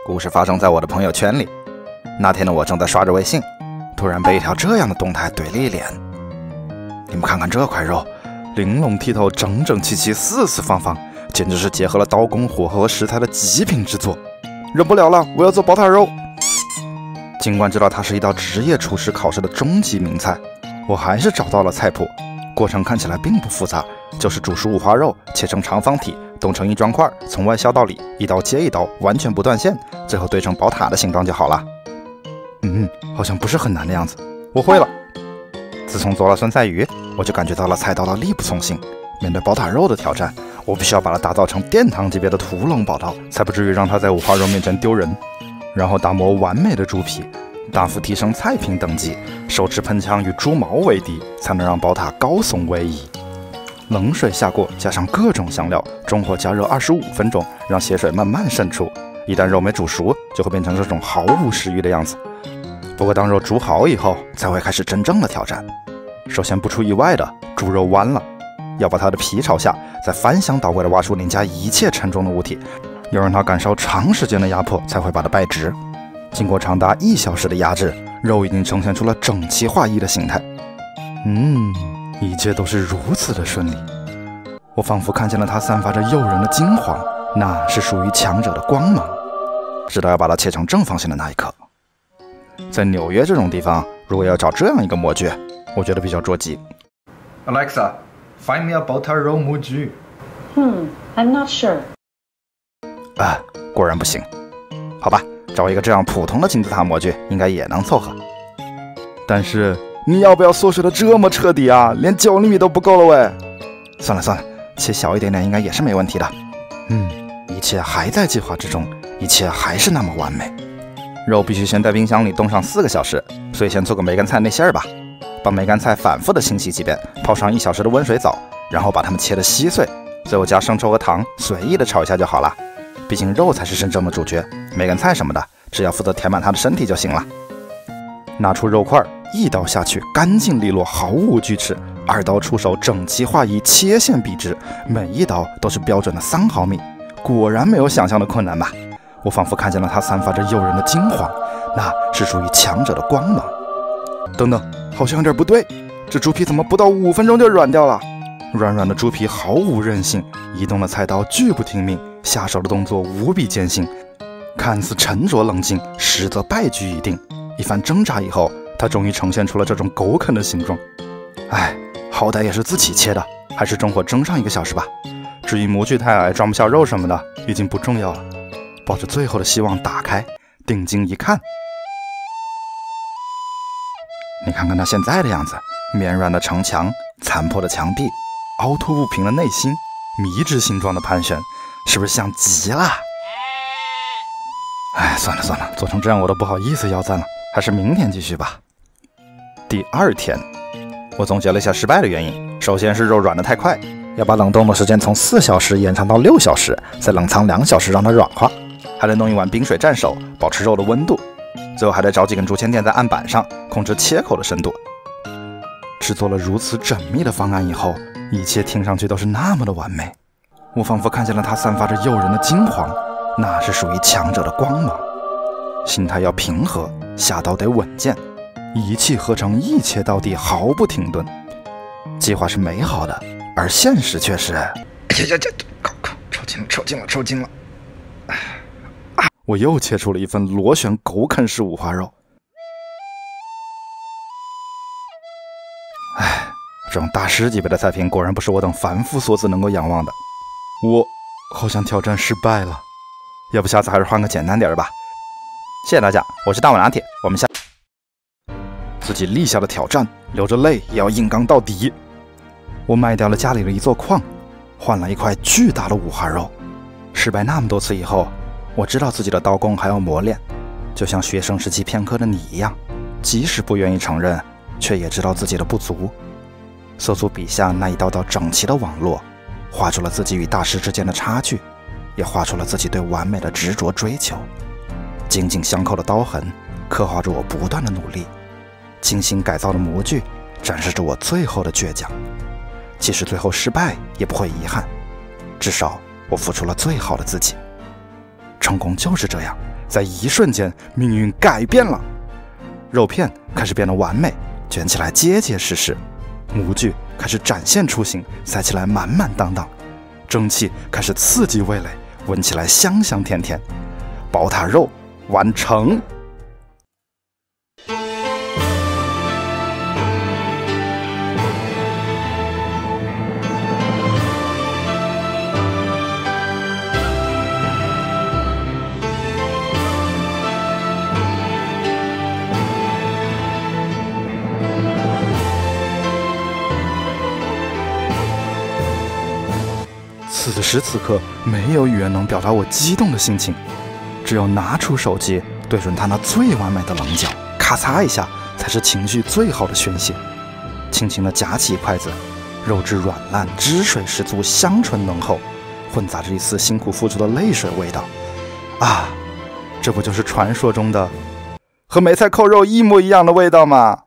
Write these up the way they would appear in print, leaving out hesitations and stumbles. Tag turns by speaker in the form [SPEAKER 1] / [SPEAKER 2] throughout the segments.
[SPEAKER 1] 故事发生在我的朋友圈里。那天的我正在刷着微信，突然被一条这样的动态怼了一脸。你们看看这块肉，玲珑剔透，整整齐齐，四四方方，简直是结合了刀工、火候和食材的极品之作。忍不了了，我要做宝塔肉。尽管知道它是一道职业厨师考试的终极名菜，我还是找到了菜谱。过程看起来并不复杂，就是煮熟五花肉，切成长方体，冻成一砖块，从外削到里，一刀接一刀，完全不断线，最后堆成宝塔的形状就好了。好像不是很难的样子，我会了。自从做了酸菜鱼，我就感觉到了菜刀的力不从心。面对宝塔肉的挑战，我必须要把它打造成殿堂级别的屠龙宝刀，才不至于让它在五花肉面前丢人。然后打磨完美的猪皮，大幅提升菜品等级，手持喷枪与猪毛为敌，才能让宝塔高耸威仪。冷水下锅，加上各种香料，中火加热25分钟，让血水慢慢渗出。一旦肉没煮熟，就会变成这种毫无食欲的样子。不过当肉煮好以后，才会开始真正的挑战。首先不出意外的，猪肉弯了，要把它的皮朝下，再翻箱倒柜的挖出邻家一切沉重的物体，要让它感受长时间的压迫，才会把它掰直。经过长达1小时的压制，肉已经呈现出了整齐划一的形态。一切都是如此的顺利，我仿佛看见了它散发着诱人的金黄，那是属于强者的光芒。直到要把它切成正方形的那一刻，在纽约这种地方，如果要找这样一个模具，我觉得比较捉急。Alexa, find me a 宝塔肉模具。
[SPEAKER 2] I'm not sure.
[SPEAKER 1] 果然不行。好吧，找一个这样普通的金字塔模具应该也能凑合。但是你要不要缩水的这么彻底啊？连9厘米都不够了喂！算了，切小一点点应该也是没问题的。一切还在计划之中，一切还是那么完美。肉必须先在冰箱里冻上4个小时，所以先做个梅干菜内馅儿吧。把梅干菜反复的清洗几遍，泡上1小时的温水澡，然后把它们切得稀碎，最后加生抽和糖，随意的炒一下就好了。毕竟肉才是真正的主角，梅干菜什么的，只要负责填满它的身体就行了。拿出肉块，一刀下去，干净利落，毫无锯齿，2刀出手，整齐划一，切线笔直，每一刀都是标准的3毫米。果然没有想象的困难吧？我仿佛看见了它散发着诱人的金黄，那是属于强者的光芒。等等，好像有点不对，这猪皮怎么不到5分钟就软掉了？软软的猪皮毫无韧性，移动的菜刀拒不听命，下手的动作无比艰辛，看似沉着冷静，实则败局已定。一番挣扎以后，它终于呈现出了这种狗啃的形状。好歹也是自己切的，还是中火蒸上1个小时吧。至于模具太矮装不下肉什么的，已经不重要了。抱着最后的希望打开，定睛一看，你看看它现在的样子，绵软的城墙，残破的墙壁，凹凸不平的内心，迷之形状的盘旋，是不是像极了？算了，做成这样我都不好意思要赞了，还是明天继续吧。第2天，我总结了一下失败的原因，首先是肉软得太快，要把冷冻的时间从4小时延长到6小时，再冷藏2小时让它软化，还得弄一碗冰水蘸手，保持肉的温度。最后还得找几根竹签垫在案板上，控制切口的深度。制作了如此缜密的方案以后，一切听上去都是那么的完美。我仿佛看见了它散发着诱人的金黄，那是属于强者的光芒。心态要平和，下刀得稳健，一气呵成，一切到底，毫不停顿。计划是美好的，而现实却是……抽筋了！我又切出了一份螺旋狗啃式五花肉。这种大师级别的菜品果然不是我等凡夫俗子能够仰望的。我好像挑战失败了，要不下次还是换个简单点的吧。谢谢大家，我是大碗拿铁，我们下。自己立下的挑战，流着泪也要硬刚到底。我卖掉了家里的一座矿，换了一块巨大的五花肉。失败那么多次以后，我知道自己的刀工还要磨练，就像学生时期偏科的你一样，即使不愿意承认，却也知道自己的不足。搜出笔下那一道道整齐的网络，画出了自己与大师之间的差距，也画出了自己对完美的执着追求。紧紧相扣的刀痕，刻画着我不断的努力；精心改造的模具，展示着我最后的倔强。即使最后失败，也不会遗憾，至少我付出了最好的自己。成功就是这样，在一瞬间，命运改变了，肉片开始变得完美，卷起来结结实实；模具开始展现雏形，塞起来满满当当；蒸汽开始刺激味蕾，闻起来香香甜甜。宝塔肉完成。此时此刻，没有语言能表达我激动的心情，只有拿出手机，对准它那最完美的棱角，咔嚓一下，才是情绪最好的宣泄。轻轻地夹起筷子，肉质软烂，汁水十足，香醇浓厚，混杂着一丝辛苦付出的泪水味道。啊，这不就是传说中的和梅菜扣肉一模一样的味道吗？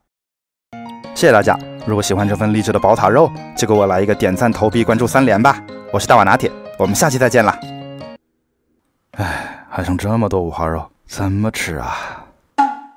[SPEAKER 1] 谢谢大家，如果喜欢这份励志的宝塔肉，就给我来一个点赞、投币、关注3连吧。我是大碗拿铁，我们下期再见啦。哎，还剩这么多五花肉，怎么吃啊？